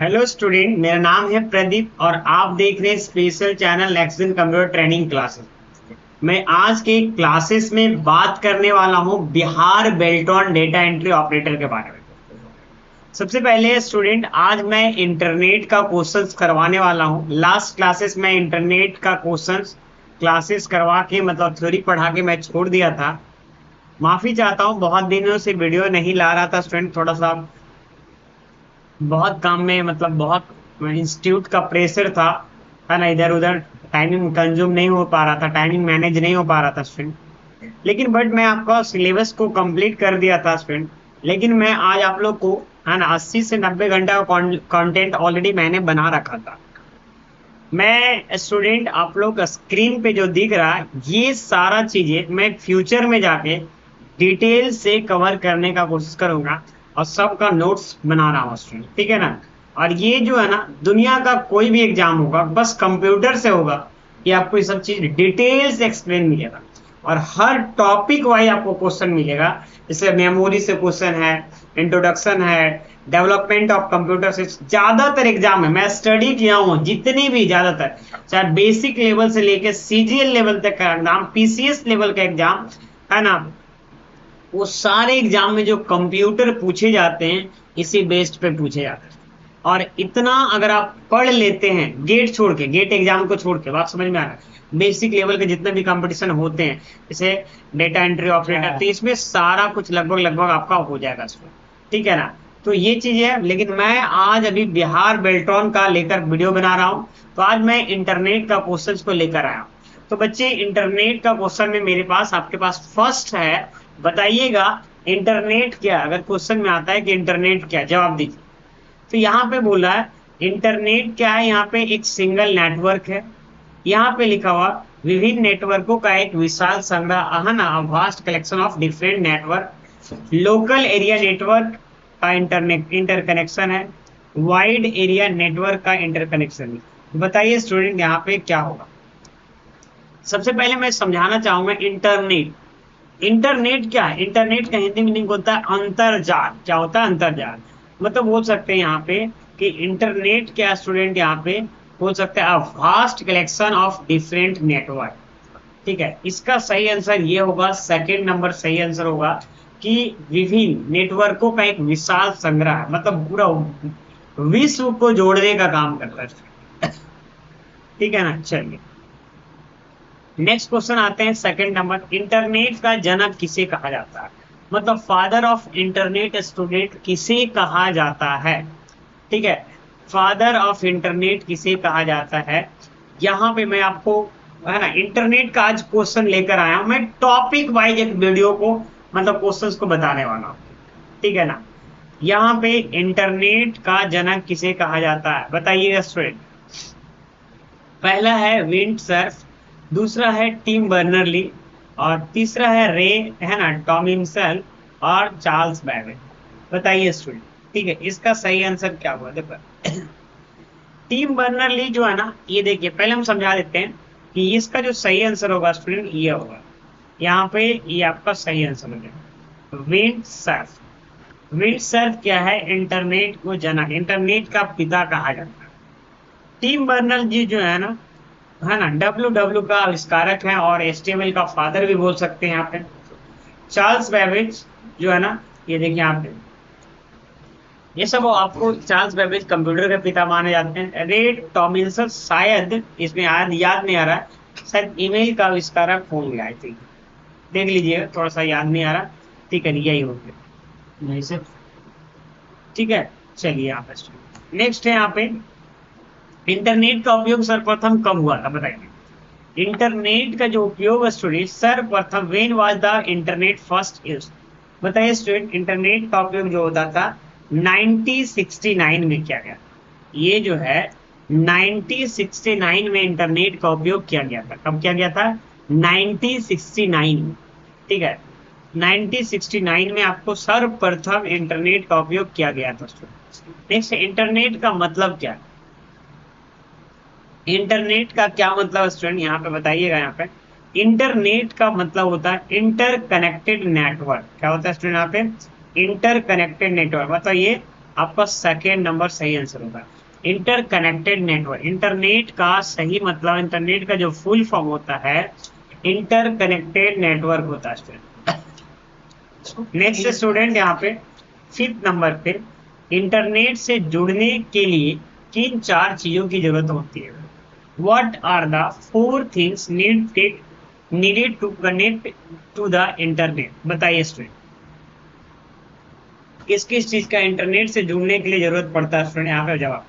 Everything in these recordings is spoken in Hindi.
हेलो स्टूडेंट, मेरा नाम है प्रदीप और आप देख रहे हैं special channel next computer training classes. मैं आज के क्लासेस में बात करने वाला हूं Bihar Beltron data entry operator के बारे में। सबसे पहले स्टूडेंट, आज मैं इंटरनेट का क्वेश्चंस करवाने वाला हूं। लास्ट क्लासेस में इंटरनेट का क्वेश्चंस क्लासेस करवा के मतलब थ्योरी पढ़ा के मैं छोड़ दिया था। माफी चाहता हूं, बहुत दिनों से वीडियो नहीं ला रहा था स्टूडेंट। थोड़ा सा बहुत काम में मतलब बहुत इंस्टीट्यूट का प्रेशर था, है ना। इधर उधर टाइमिंग कंज्यूम नहीं हो पा रहा था, टाइमिंग मैनेज नहीं हो पा रहा था स्टूडेंट। लेकिन बट मैं आपका सिलेबस को कंप्लीट कर दिया था स्टूडेंट। लेकिन मैं आज आप लोग को, है ना, 80 से 90 घंटा का कंटेंट ऑलरेडी मैंने बना रखा था। मैं स्टूडेंट आप लोग का स्क्रीन पे जो दिख रहा है ये सारा चीजें मैं फ्यूचर में जाके डिटेल से कवर करने का कोशिश करूंगा और सबका नोट्स बना रहा हूँ स्टूडेंट, ठीक है ना। और ये जो है ना, दुनिया का कोई भी एग्जाम होगा बस कंप्यूटर से होगा, ये आपको ये सब चीज डिटेल से एक्सप्लेन मिलेगा और हर टॉपिक वाइज आपको क्वेश्चन मिलेगा। जैसे मेमोरी से क्वेश्चन है, इंट्रोडक्शन है, डेवलपमेंट ऑफ कंप्यूटर से ज्यादातर एग्जाम में मैं स्टडी किया हूँ, जितनी भी ज्यादातर चाहे बेसिक लेवल से लेके सीजीएल लेवल तक का एग्जाम, पीसीएस लेवल का एग्जाम, है ना, वो सारे एग्जाम में जो कंप्यूटर पूछे जाते हैं इसी बेस्ड पे पूछे जाते हैं। और इतना अगर आप पढ़ लेते हैं, गेट छोड़ के, गेट एग्जाम को छोड़ के, बात समझ में आ रहा है, बेसिक लेवल के जितने भी कंपटीशन होते हैं जैसे डेटा एंट्री ऑपरेटर, तो इसमें सारा कुछ लगभग लगभग आपका हो जाएगा इसमें, ठीक है ना। तो ये चीज है। लेकिन मैं आज अभी बिहार बेल्ट्रॉन का लेकर वीडियो बना रहा हूँ, तो आज मैं इंटरनेट का क्वेश्चन को लेकर आया हूँ। तो बच्चे, इंटरनेट का क्वेश्चन में मेरे पास आपके पास फर्स्ट है, बताइएगा इंटरनेट क्या। अगर क्वेश्चन में आता है कि इंटरनेट क्या, जवाब दीजिए। तो यहाँ पे बोला है इंटरनेट क्या है, यहाँ पे एक सिंगल नेटवर्क है। यहाँ पे लिखा हुआ विभिन्न नेटवर्कों का एक विशाल संग्रह, है ना, vast collection of different network. Local area network का इंटरनेट इंटरकनेक्शन है, वाइड एरिया नेटवर्क का इंटरकनेक्शन है। बताइए स्टूडेंट यहाँ पे क्या होगा। सबसे पहले मैं समझाना चाहूंगा इंटरनेट। इंटरनेट क्या है? इंटरनेट का हिंदी मीनिंग होता है अंतरजाल। क्या होता है? अंतरजाल। मतलब बोल सकते हैं यहाँ पे कि इंटरनेट क्या स्टूडेंट, यहाँ पे बोल सकते हैं vast collection of different network, ठीक है। इसका सही आंसर ये होगा, सेकंड नंबर सही आंसर होगा कि विभिन्न नेटवर्कों का एक विशाल संग्रह है, मतलब पूरा विश्व को जोड़ने का काम करता है, ठीक है ना। चलिए नेक्स्ट क्वेश्चन आते हैं, सेकंड नंबर, इंटरनेट का जनक किसे कहा जाता है? मतलब फादर ऑफ इंटरनेट स्टूडेंट किसे कहा जाता है, ठीक है। फादर ऑफ इंटरनेट किसे कहा जाता है? यहाँ पे मैं आपको, है ना, इंटरनेट का आज क्वेश्चन लेकर आया हूं मैं, टॉपिक वाइज एक वीडियो को मतलब क्वेश्चंस को बताने वाला हूँ, ठीक है ना। यहाँ पे इंटरनेट का जनक किसे कहा जाता है बताइएगा स्टूडेंट। पहला है विंड सर्फ, दूसरा है टिम बर्नर-ली और तीसरा है रे, है ना, टॉमिंसन और चार्ल्स बैबेज। बताइए स्टूडेंट, ठीक है, इसका सही आंसर क्या होगा? देखो टिम बर्नर-ली जो है ना, ये देखिए पहले हम समझा देते हैं कि इसका जो सही आंसर होगा स्टूडेंट ये होगा, यहाँ पे ये आपका सही आंसर हो जाएगा विंड सर्फ। विंड सर्फ क्या है? इंटरनेट को जनक, इंटरनेट का पिता कहा जाता है। टिम बर्नर-ली जो है ना, डब्ल्यू डब्ल्यू का आविष्कारक है और एचटीएमएल का फादर भी बोल सकते हैं यहाँ पे। चार्ल्स बेबेज जो है ना, ये देखिए यहाँ पे, ये सब आपको चार्ल्स बेबेज कंप्यूटर के पिता माने जाते हैं। रे टॉमिंसन शायद इसमें याद नहीं आ रहा है, शायद ईमेल का आविष्कारक होंगे, आई थिंक, देख लीजिएगा, थोड़ा सा याद नहीं आ रहा, ठीक है, यही होंगे नहीं सर, ठीक है। चलिए यहाँ पे नेक्स्ट है, यहाँ पे इंटरनेट का उपयोग सर्वप्रथम कब हुआ था बताइए। इंटरनेट का जो उपयोग स्टूडेंट सर्वप्रथम, when was the internet first used? बताइए स्टूडेंट, इंटरनेट का उपयोग जो होता था 1969 में किया गया। ये जो है 1969 में इंटरनेट का उपयोग किया गया था। कब किया गया था? 1969 में, ठीक है। 1969 में आपको सर्वप्रथम इंटरनेट का उपयोग किया गया था स्टूडेंट। नेक्स्ट, इंटरनेट का मतलब क्या? इंटरनेट का क्या मतलब स्टूडेंट यहाँ पे बताइएगा। यहाँ पे इंटरनेट का मतलब होता है इंटरकनेक्टेड नेटवर्क। क्या होता है स्टूडेंट यहाँ पे? Interconnected network. मतलब ये आपका सेकेंड नंबर सही आंसर होगा। इंटरकनेक्टेड नेटवर्क, इंटरनेट का सही मतलब, इंटरनेट का जो फुल फॉर्म होता है इंटरकनेक्टेड नेटवर्क होता है स्टूडेंट। नेक्स्ट स्टूडेंट यहाँ पे फिफ्थ नंबर पे, इंटरनेट से जुड़ने के लिए किन चार चीजों की जरूरत होती है? What are the four things needed to connect to the internet? बताइए स्टूडेंट, किस किस चीज का इंटरनेट से जुड़ने के लिए जरूरत पड़ता है स्टूडेंट? यहाँ पे जवाब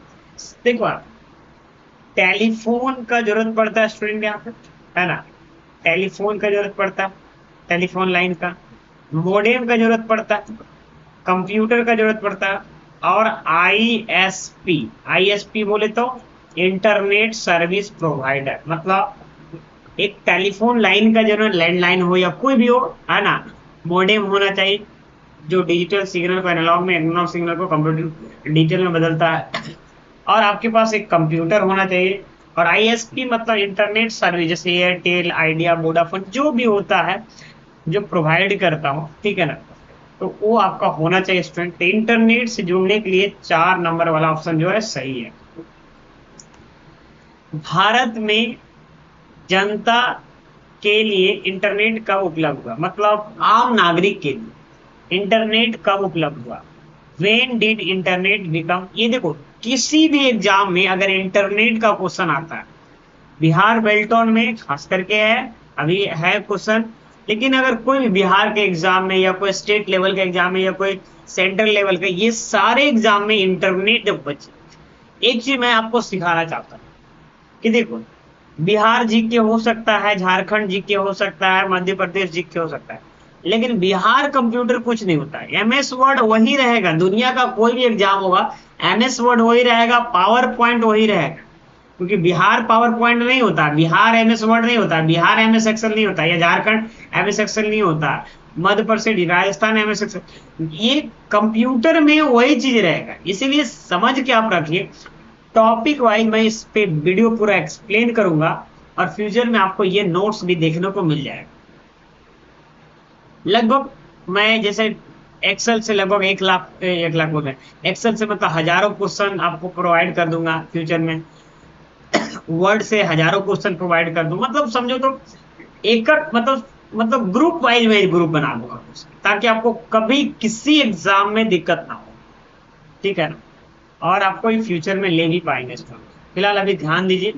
देखो, टेलीफोन का जरूरत पड़ता है स्टूडेंट यहाँ पे, है ना, टेलीफोन का जरूरत पड़ता है, टेलीफोन लाइन का, मोडेम का जरूरत पड़ता है, कंप्यूटर का जरूरत पड़ता है, और आईएसपी, आईएसपी बोले तो इंटरनेट सर्विस प्रोवाइडर, मतलब एक टेलीफोन लाइन का जरूरत, लैंडलाइन हो या कोई भी हो, है ना, मोडेम होना चाहिए जो डिजिटल सिग्नल को एनालॉग में, एनालॉग सिग्नल को कंप्यूटर डिजिटल में बदलता है, और आपके पास एक कंप्यूटर होना चाहिए, और आईएसपी मतलब इंटरनेट सर्विस, जैसे एयरटेल, आइडिया, वोडाफोन, जो भी होता है जो प्रोवाइड करता हूँ, ठीक है ना, तो वो आपका होना चाहिए स्टूडेंट। इंटरनेट से जुड़ने के लिए 4 नंबर वाला ऑप्शन जो है सही है। भारत में जनता के लिए इंटरनेट कब उपलब्ध हुआ? मतलब आम नागरिक के लिए इंटरनेट कब उपलब्ध हुआ? व्हेन डिड इंटरनेट बिकम, ये देखो किसी भी एग्जाम में अगर इंटरनेट का क्वेश्चन आता है, बिहार बेल्टॉन में खास करके है, अभी है क्वेश्चन, लेकिन अगर कोई भी बिहार के एग्जाम में या कोई स्टेट लेवल के एग्जाम में या कोई सेंट्रल लेवल के, ये सारे एग्जाम में इंटरनेट बचे। एक चीज मैं आपको सिखाना चाहता हूँ कि देखो, बिहार जीके हो सकता है, झारखंड जीके हो सकता है, मध्य प्रदेश जीके हो सकता है, लेकिन बिहार कंप्यूटर कुछ नहीं होता है। एमएस वर्ड वही रहेगा, दुनिया का कोई भी एग्जाम होगा एमएस वर्ड वही रहेगा, पावर पॉइंट वही रहेगा, क्योंकि बिहार पावर पॉइंट नहीं होता, बिहार एमएस वर्ड नहीं होता, बिहार एमएस एक्सेल नहीं होता, या झारखंड एमएस एक्सेल नहीं होता, मध्य प्रदेश, राजस्थान एमएस एक्सेल, ये कंप्यूटर में वही चीज रहेगा। इसीलिए समझ के आप रखिए, टॉपिक वाइज मैं इस पे वीडियो पूरा एक्सप्लेन करूंगा, और फ्यूचर में आपको ये नोट्स भी देखने को मिल जाएगा। लगभग मैं जैसे एक्सेल से लगभग 1 लाख बोल रहे हैं, एक्सेल से मतलब हजारों क्वेश्चन आपको प्रोवाइड कर दूंगा फ्यूचर में, वर्ड से हजारों क्वेश्चन प्रोवाइड कर दूं, मतलब समझो तो एक मतलब ग्रुप वाइज मैं ग्रुप बना दूंगा ताकि आपको कभी किसी एग्जाम में दिक्कत ना हो, ठीक है ना, और आपको ये फ्यूचर में ले भी पाएंगे इसका। फिलहाल अभी ध्यान दीजिए,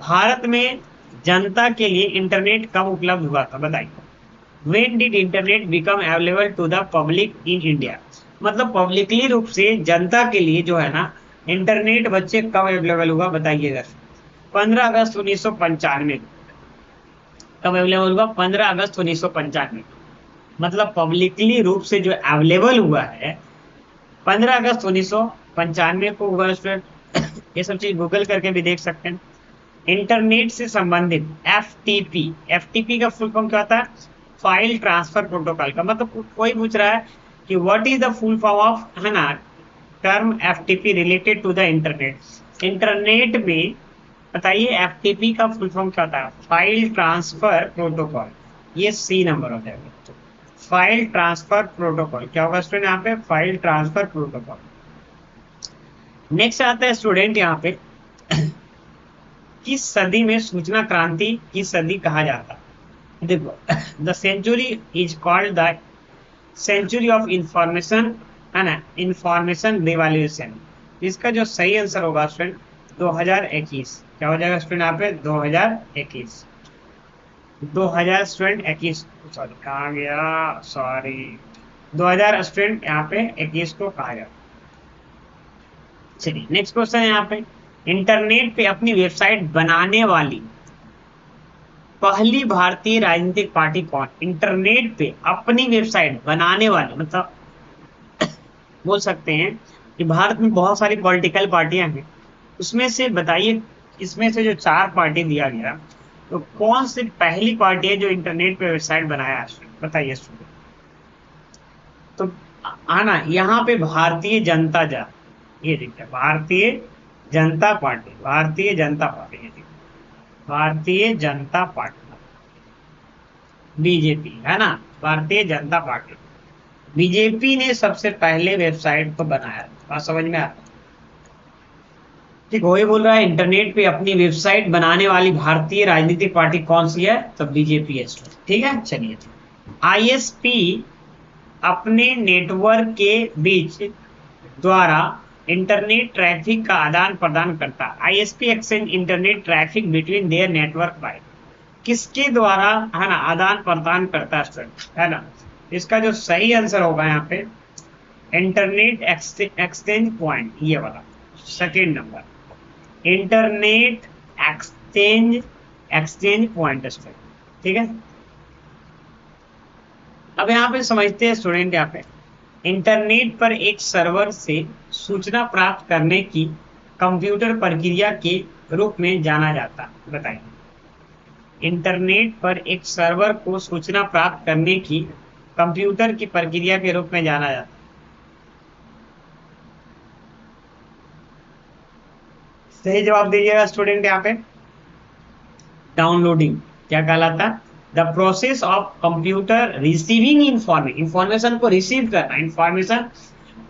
भारत में जनता के लिए इंटरनेट कब उपलब्ध हुआ था? बताइए, when did internet become available to the public in India? मतलब पब्लिकली रूप से जनता के लिए जो है ना इंटरनेट बच्चे कब अवेलेबल हुआ? बताइएगा। 15 अगस्त 1995। कब अवेलेबल हुआ? 15 अगस्त 1995। मतलब पब्लिकली रूप से जो अवेलेबल हुआ है 15 अगस्त 1995 को हुआ स्टूडेंट। ये सब चीज गूगल करके भी देख सकते हैं। इंटरनेट से संबंधित एफटीपी, एफटीपी का फुल फॉर्म क्या होता है? फाइल ट्रांसफर प्रोटोकॉल का। मतलब कोई पूछ रहा है कि what is the full form of, है ना, term FTP related to the internet. Internet में बताइए एफटीपी का फुल फॉर्म क्या होता है? File transfer protocol. ये सी नंबर हो जाएगा, फाइल ट्रांसफर प्रोटोकॉल। क्या होगा स्टूडेंट यहाँ पे? File transfer protocol. नेक्स्ट आता है स्टूडेंट यहाँ पे, किस सदी में सूचना क्रांति की सदी कहा जाता है? देखो, the century is called the century of information, है ना, इंफॉर्मेशन रिवॉल्यूशन। इसका जो सही आंसर होगा स्टूडेंट 2021। क्या हो जाएगा स्टूडेंट यहाँ पे? 2021। 2000 स्टूडेंट 21, सॉरी कहाँ गया, सॉरी 2000 स्टूडेंट यहाँ पे 21 को कहा जाता। चलिए नेक्स्ट क्वेश्चन है यहाँ पे, इंटरनेट पे अपनी वेबसाइट बनाने वाली पहली भारतीय राजनीतिक पार्टी कौन? इंटरनेट पे अपनी वेबसाइट बनाने वाली, मतलब बोल सकते हैं कि भारत में बहुत सारी पॉलिटिकल पार्टियां हैं, उसमें से बताइए, इसमें से जो 4 पार्टी दिया गया तो कौन सी पहली पार्टी है जो इंटरनेट पे वेबसाइट बनाया? बताइए स्टूडेंट। तो आना यहाँ पे भारतीय जनता ये देखिए, भारतीय जनता पार्टी, भारतीय जनता पार्टी, ये देखिए भारतीय जनता पार्टी, बीजेपी, है ना, भारतीय जनता पार्टी। बीजेपी ने सबसे पहले वेबसाइट को बनाया, बात समझ में आता है? ठीक, वही बोल रहा है इंटरनेट पे अपनी वेबसाइट बनाने वाली भारतीय राजनीतिक पार्टी कौन सी है? तो बीजेपी है। ठीक है, चलिए। आईएसपी अपने नेटवर्क के बीच द्वारा इंटरनेट ट्रैफिक का आदान प्रदान करता है। ISP exchange internet traffic between their network by, किसके द्वारा, है ना, आदान प्रदान करता है ना? इसका जो सही आंसर होगा यहाँ पे इंटरनेट एक्सचेंज पॉइंट, ये वाला second number, internet exchange point. ठीक है, अब यहाँ पे समझते हैं स्टूडेंट, यहाँ पे इंटरनेट पर एक सर्वर से सूचना प्राप्त करने की कंप्यूटर प्रक्रिया के रूप में जाना जाता। बताइए, इंटरनेट पर एक सर्वर को सूचना प्राप्त करने की कंप्यूटर की प्रक्रिया के रूप में जाना जाता। सही जवाब दीजिएगा स्टूडेंट। यहाँ पे डाउनलोडिंग क्या कहलाता? The process of computer receiving information को रिसीव करना, इंफॉर्मेशन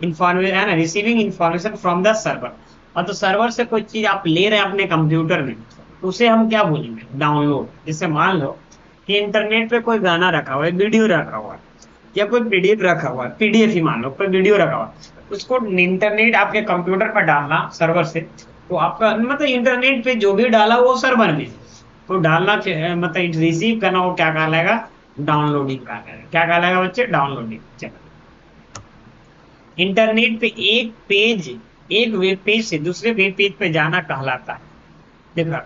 है ना, receiving information from the server. और तो सर्वर से कोई चीज आप ले रहे हैं अपने कंप्यूटर में, तो उसे हम क्या बोलेंगे? डाउनलोड। जैसे मान लो कि इंटरनेट पे कोई गाना रखा हुआ है, वीडियो रखा हुआ है, या कोई पीडीएफ रखा हुआ है, पीडीएफ ही मान लो, कोई वीडियो रखा हुआ है, उसको इंटरनेट आपके कंप्यूटर पर डालना सर्वर से, तो आपका मतलब इंटरनेट पे जो भी डाला वो सर्वर में तो डालना, मतलब रिसीव करना, वो क्या कहलाएगा? डाउनलोडिंग कहलाएगा। क्या कहलाएगा बच्चे? डाउनलोडिंग। चलो, इंटरनेट पे एक वेब पेज से दूसरे वेब पेज पे जाना कहलाता है। देखो,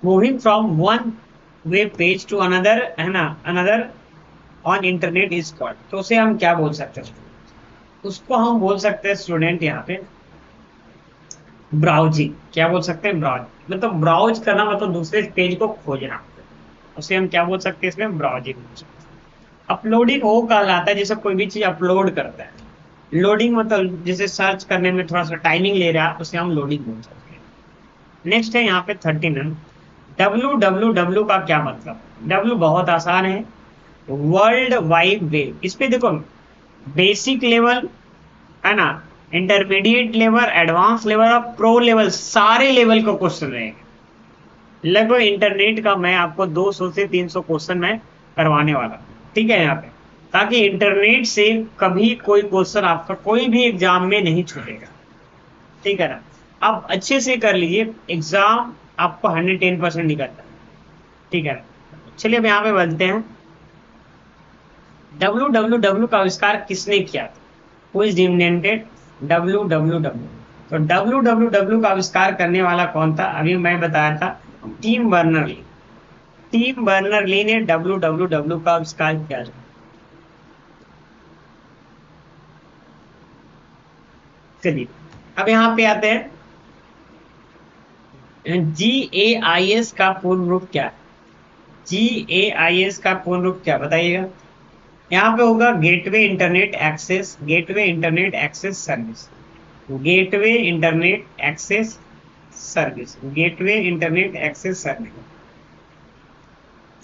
moving from one web page to another, है ना, another on internet is called. तो उसे हम क्या बोल सकते हैं? उसको हम बोल सकते हैं स्टूडेंट यहाँ पे ब्राउजिंग। क्या बोल सकते हैं? ब्राउज, मतलब ब्राउज करना, मतलब दूसरे पेज को खोजना, उसे हम क्या बोल सकते हैं? इसमें ब्राउजिंग। अपलोडिंग वो कहलाता है जैसे कोई भी चीज अपलोड करता है। लोडिंग मतलब जैसे सर्च करने में थोड़ा सा टाइमिंग ले रहा है, उसे हम लोडिंग बोल सकते हैं। नेक्स्ट है यहाँ पे 13 WWW का क्या मतलब? W बहुत आसान है, वर्ल्ड वाइड वेब। इस पे देखो, बेसिक लेवल, है ना, इंटरमीडिएट लेवल, एडवांस लेवल और प्रो लेवल, सारे लेवल का क्वेश्चन रहेगा। लगभग इंटरनेट का मैं आपको 200 से 300 क्वेश्चन मैं करवाने वाला हूँ। ठीक है, यहाँ पे, ताकि इंटरनेट से कभी कोई क्वेश्चन आपका कोई भी एग्जाम में नहीं छूटेगा। ठीक है ना? आप अच्छे से कर लीजिए, एग्जाम आपको 110% निकलता है। ठीक है, चलिए अब यहाँ पे बोलते हैं WWW का आविष्कार किसने किया था? Who is invented WWW? तो WWW का आविष्कार करने वाला कौन था? अभी मैं बताया था, Tim Berners Lee. Tim Berners Lee ने WWW का आविष्कार किया था। चलिए अब यहाँ पे आते हैं, GAIS का पूर्ण रूप क्या है? GAIS का पूर्ण रूप क्या, बताइएगा। यहाँ पे होगा gateway internet access, gateway internet access service, gateway internet access service, gateway internet access service.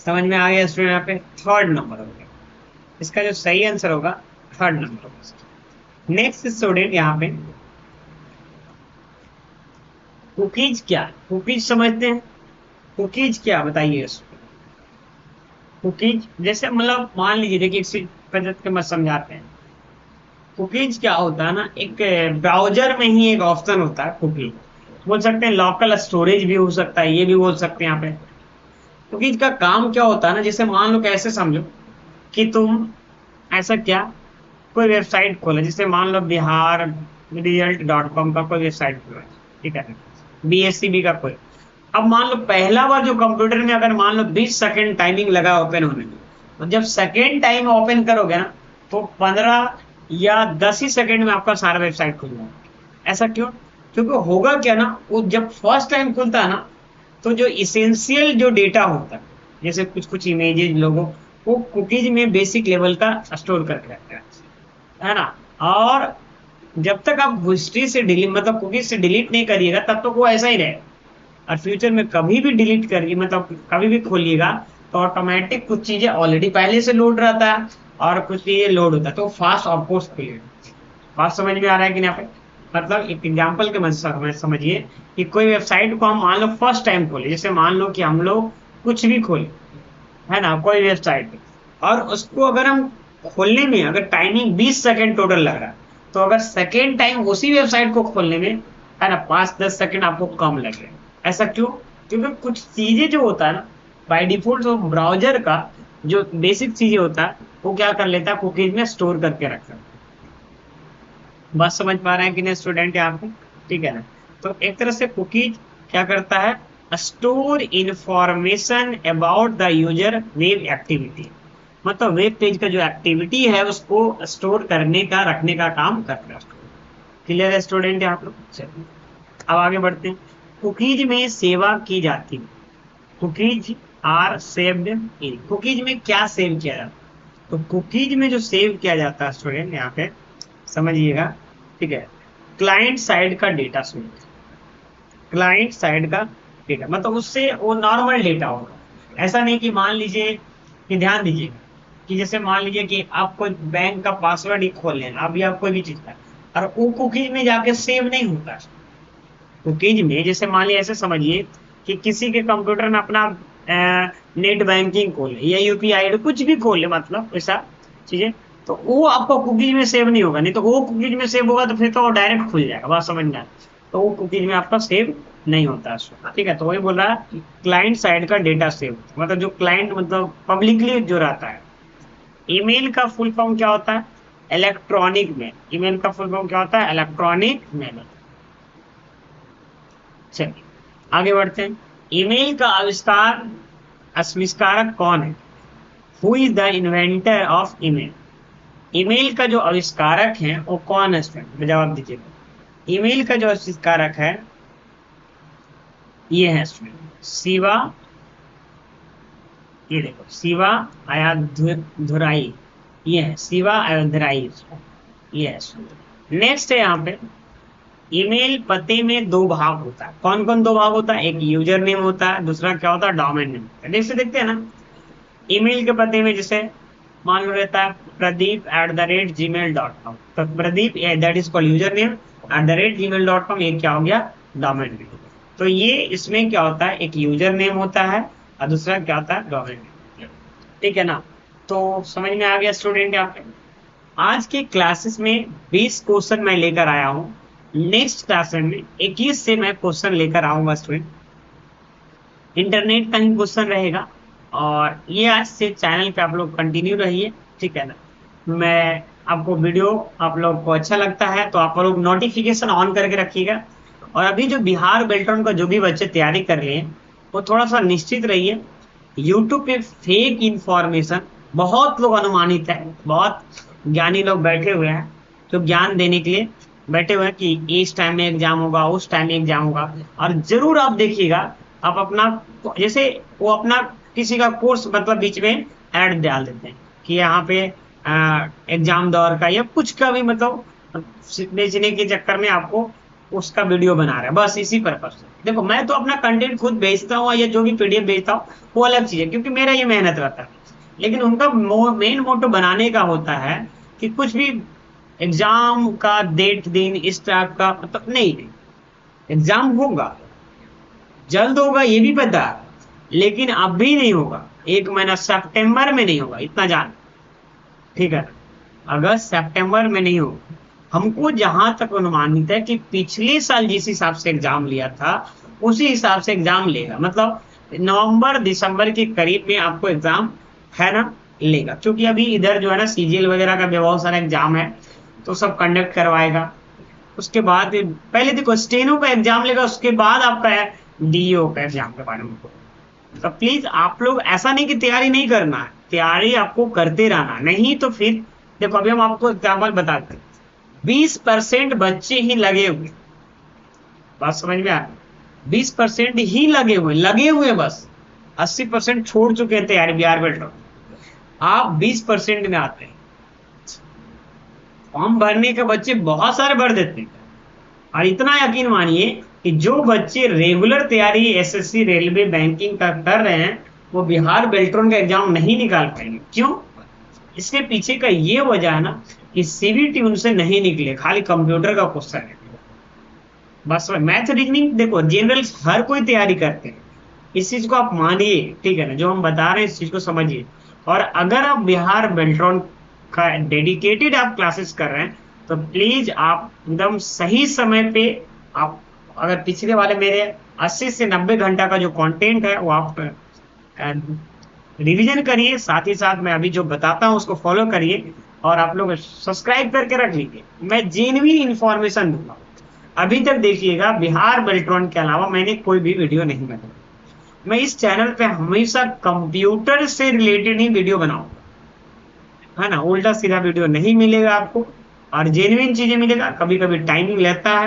समझ में आ गया स्टूडेंट? यहाँ पे थर्ड नंबर हो गया, इसका जो सही आंसर होगा थर्ड नंबर होगा। नेक्स्ट स्टूडेंट यहाँ पे कुकीज क्या? कुकीज समझते हैं? कुकीज क्या बताइए। कुकीज जैसे मतलब मान लीजिए, देखिए इसी पद्धति के मत समझाते हैं। कुकीज क्या होता है ना, एक ब्राउजर में ही एक ऑप्शन होता है कुकीज, बोल सकते हैं लोकल स्टोरेज भी हो सकता है, ये भी बोल सकते हैं। यहाँ पे कुकीज का काम क्या होता है ना, जैसे मान लो, कैसे समझो कि तुम ऐसा क्या कोई वेबसाइट खोला, जैसे मान लो biharresult.com का कोई वेबसाइट खोला, ठीक है, BSCB का कोई। अब मान लो पहला बार जो कंप्यूटर में अगर मान लो 20 सेकंड टाइमिंग लगा ओपन होने में, तो जब सेकंड टाइम ओपन करोगे ना, तो 15 या 10 ही सेकंड में आपका सारा वेबसाइट खुल जाएगा। ऐसा क्यों? क्योंकि होगा क्या ना, वो जब फर्स्ट टाइम खुलता है ना, तो जो इसेंशियल जो डेटा होता है, जैसे कुछ कुछ इमेजेस लोगों, वो कुकीज में बेसिक लेवल का स्टोर करके रखता है ना। और जब तक आप हिस्ट्री से डिलीट, मतलब कुकीज से डिलीट नहीं करिएगा, तब तक वो ऐसा ही रहेगा। और फ्यूचर में कभी भी डिलीट करिए, मतलब कभी भी खोलिएगा, तो ऑटोमेटिक कुछ चीजें ऑलरेडी पहले से लोड रहता है और कुछ चीजें लोड होता है, तो फास्ट ऑफकोर्स खुलेगा। फास्ट समझ में आ रहा है कि नहीं? मतलब एक एग्जाम्पल के में समझिए कि कोई वेबसाइट को हम मान लो फर्स्ट टाइम खोले, जैसे मान लो कि हम लोग कुछ भी खोले, है ना, कोई वेबसाइट, और उसको अगर हम खोलने में अगर टाइमिंग 20 सेकंड टोटल लग रहा है, तो अगर सेकेंड टाइम उसी वेबसाइट को खोलने में, है ना, 5-10 सेकंड आपको कम लगे। ऐसा क्यों? क्योंकि कुछ चीजें जो होता है ना, बाय डिफॉल्ट जो ब्राउजर का जो बेसिक चीजें होता है वो क्या कर लेता है, कुकीज में स्टोर करके रखता है। बात समझ पा रहे हैं कि नहीं स्टूडेंट यहाँ पे? ठीक है ना। तो एक तरह से कुकीज क्या करता है, store information about the user web activity, मतलब वेब पेज का जो एक्टिविटी है उसको स्टोर करने का, रखने का काम करता है। क्लियर है स्टूडेंट यहाँ पे? चलिए अब आगे बढ़ते हैं। कुकीज में सेवा की जाती है, cookies are saved in, cookies में क्या सेव किया जाता है? तो कुकीज में जो सेव किया जाता है स्टूडेंट यहाँ पे समझिएगा, ठीक है, क्लाइंट साइड का डेटा स्टोरेज, क्लाइंट साइड का डेटा, मतलब उससे वो नॉर्मल डेटा होगा। ऐसा नहीं कि मान लीजिए कि ध्यान दीजिए कि जैसे मान लीजिए कि आपको बैंक का पासवर्ड ही खोल लेना, अभी आप कोई भी चीज का, और वो कुकीज में जाके सेव नहीं होता। कुकीज में जैसे मान लीजिए, ऐसे समझिए कि किसी के कंप्यूटर में अपना नेट बैंकिंग खोले या यूपीआई आईडी कुछ भी खोले, मतलब ऐसा चीजें, तो वो आपको कुकीज में सेव नहीं होगा। नहीं तो वो कुकीज में सेव होगा तो फिर तो वो डायरेक्ट खुल जाएगा, बात समझना। तो वो कुकीज में आपका सेव नहीं होता है, ठीक है। तो वही बोल रहा है क्लाइंट साइड का डेटा सेव, मतलब जो क्लाइंट मतलब पब्लिकली जो रहता है। ईमेल का फुल फॉर्म क्या होता है? Electronic mail. ईमेल का फुल फॉर्म क्या होता है? Electronic mail. चलिए आगे बढ़ते हैं। ईमेल का आविष्कारक कौन है? Who is the inventor of email? Email का जो आविष्कारक है वो कौन है स्टूडेंट? जवाब दीजिएगा। ईमेल का जो आविष्कारक है ये है स्टूडेंट शिवा, ये देखो शिवा अयोध्याई, ये है शिवा अयोध्याई, ये है स्टूडेंट। नेक्स्ट है यहाँ पे, ईमेल पते में दो भाग होता है। कौन कौन दो भाग होता है? एक यूजर नेम होता है, दूसरा क्या होता है? Domain name. जैसे देखते हैं ना ईमेल के पते में, जैसे मान लो रहता है pradeep@gmail.com, तो Pradeep that is called user name, @gmail.com ये क्या हो गया? Domain name. तो ये इसमें क्या होता है, एक यूजर नेम होता है और दूसरा क्या होता है? Domain name. ठीक है ना। तो समझ में आ गया स्टूडेंट? यहाँ पे आज के क्लासेस में 20 क्वेश्चन मैं लेकर आया हूँ, नेक्स्ट क्लास में 21 से मैं क्वेश्चन लेकर आऊंगा स्टूडेंट। इंटरनेट का ही क्वेश्चन रहेगा, और ये आज से चैनल पे आप लोग कंटिन्यू रहिए, ठीक है ना। मैं आपको वीडियो आप लोग को अच्छा लगता है तो आप लोग नोटिफिकेशन ऑन करके रखिएगा। और अभी जो बिहार बेल्ट्रॉन का जो भी बच्चे तैयारी कर रहे हैं वो थोड़ा सा निश्चित रहिए। यूट्यूब पे फेक इंफॉर्मेशन, बहुत लोग अनुमानित है, बहुत ज्ञानी लोग बैठे हुए हैं जो ज्ञान देने के लिए बैठे हुए हैं कि इस टाइम में एग्जाम होगा, उस टाइम में एग्जाम होगा। और जरूर आप देखिएगा, आप अपना जैसे वो अपना किसी का कोर्स मतलब बीच में ऐड डाल देते हैं कि यहाँ पे एग्जाम दौर का या कुछ का भी, मतलब बेचने के चक्कर में आपको उसका वीडियो बना रहा है, बस इसी पर्पज से। देखो मैं तो अपना कंटेंट खुद बेचता हूँ या जो भी पीडीएफ बेचता हूँ वो अलग चीज है, क्योंकि मेरा ये मेहनत रहता है। लेकिन उनका मेन मोटो बनाने का होता है कि कुछ भी एग्जाम का डेट दिन इस टाइप का मतलब नहीं। एग्जाम होगा, जल्द होगा ये भी पता है, लेकिन अभी नहीं होगा, 1 महीना सितंबर में नहीं होगा, इतना जान, ठीक है। अगस्त सितंबर में नहीं होगा। हमको जहां तक अनुमानित है कि पिछले साल जिस हिसाब से एग्जाम लिया था उसी हिसाब से एग्जाम लेगा, मतलब नवंबर दिसंबर के करीब में आपको एग्जाम है ना लेगा। क्योंकि अभी इधर जो है ना सीजीएल वगैरह का बहुत सारा एग्जाम है तो सब कंडक्ट करवाएगा। उसके बाद पहले देखो स्टेनो का एग्जाम लेगा, उसके बाद आपका है डीओ का एग्जाम के बारे में। तो प्लीज आप लोग ऐसा नहीं कि तैयारी नहीं करना है, तैयारी आपको करते रहना, नहीं तो फिर देखो अभी हम आपको एग्जाम्पल बताते हैं। 20% बच्चे ही लगे हुए, बात समझ में आ रही? 20% ही लगे हुए बस, 80% छोड़ चुके हैं तैयारी बिहार बेल्ट। आप 20% में आते हैं, फॉर्म भरने के बच्चे बहुत सारे भर देते हैं। और इतना यकीन मानिए कि जो बच्चे रेगुलर तैयारी एसएससी रेलवे बैंकिंग का कर रहे हैं वो बिहार बेल्ट्रॉन का एग्जाम नहीं निकाल पाएंगे। क्यों? इसके पीछे का ये वजह है ना कि सीबीटी उनसे नहीं निकले, खाली कंप्यूटर का क्वेश्चन है। बस मैथ रीजनिंग देखो जनरल हर कोई तैयारी करते हैं, इस चीज को आप मानिए, ठीक है ना, जो हम बता रहे हैं इस चीज को समझिए। और अगर आप बिहार बेल्ट्रॉन का डेडिकेटेड आप क्लासेस कर रहे हैं तो प्लीज आप एकदम सही समय पे आप, अगर पिछले वाले मेरे 80 से 90 घंटा का जो कंटेंट है वो आप रिवीजन करिए, साथ ही साथ मैं अभी जो बताता हूँ उसको फॉलो करिए, और आप लोग सब्सक्राइब करके रख लीजिए, मैं जेन्युइन इंफॉर्मेशन दूंगा। अभी तक देखिएगा बिहार बेल्ट्रॉन के अलावा मैंने कोई भी वीडियो नहीं बनाई। मैं इस चैनल पे हमेशा कंप्यूटर से रिलेटेड ही वीडियो बनाऊंगा, है ना, उल्टा सीधा वीडियो नहीं मिलेगा आपको, और जेन्युइन चीजें मिलेगा। कभी कभी टाइमिंग लेता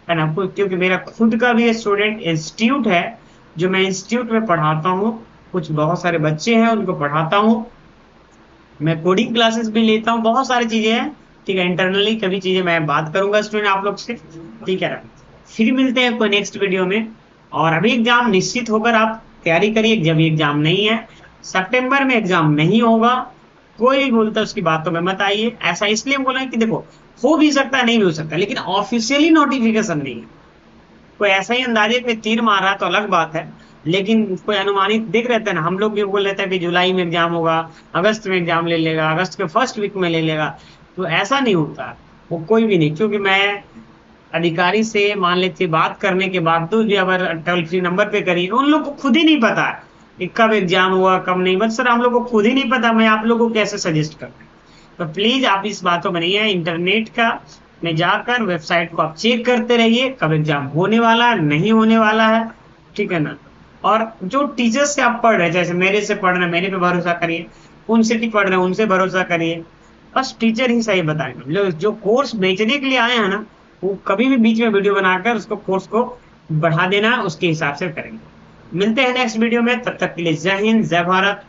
है ना, क्योंकि मेरा खुद का भी स्टूडेंट इंस्टीट्यूट है, जो मैं इंस्टीट्यूट में पढ़ाता हूँ, कुछ बहुत सारे बच्चे हैं उनको पढ़ाता हूँ, मैं कोडिंग क्लासेस भी लेता हूँ, बहुत सारी चीजें हैं, ठीक है। इंटरनली कभी चीजें मैं बात करूंगा स्टूडेंट आप लोग से, ठीक है ना। फिर मिलते हैं कोई नेक्स्ट वीडियो में। और अभी एग्जाम निश्चित होकर आप तैयारी करिए, जब एग्जाम नहीं है, सितंबर में एग्जाम नहीं होगा, कोई भी बोलता उसकी बातों में मत आइए। ऐसा इसलिए बोला है कि देखो हो भी सकता है नहीं भी हो सकता, लेकिन ऑफिशियली नोटिफिकेशन नहीं है। कोई ऐसा ही अंदाजे पे तीर मार रहा है तो अलग बात है, लेकिन कोई अनुमानित दिख रहता है ना, हम लोग भी बोल लेते हैं कि जुलाई में एग्जाम होगा, अगस्त में एग्जाम ले लेगा, अगस्त के फर्स्ट वीक में ले लेगा, तो ऐसा नहीं होता वो कोई भी नहीं। क्योंकि मैं अधिकारी से मान लेते बात करने के बावजूद भी अगर टोल फ्री नंबर पे करिए, उन लोग को खुद ही नहीं पता है कि कब एग्जाम हुआ कब नहीं, बस सर हम लोग को खुद ही नहीं पता, मैं आप लोगों को कैसे सजेस्ट करूँ। तो प्लीज आप इस बातों में नहीं है, इंटरनेट का में जाकर वेबसाइट को आप चेक करते रहिए, कब एग्जाम होने वाला है नहीं होने वाला है, ठीक है ना। और जो टीचर से आप पढ़ रहे हैं, जैसे मेरे से पढ़ रहे हैं मेरे पे भरोसा करिए, उनसे भी पढ़ रहे हैं उनसे भरोसा करिए, बस टीचर ही सही बताएंगे। जो कोर्स बेचने के लिए आए हैं ना, वो कभी भी बीच में वीडियो बनाकर उसको कोर्स को बढ़ा देना उसके हिसाब से करेंगे। मिलते हैं नेक्स्ट वीडियो में, तब तक के लिए जय हिंद जय भारत।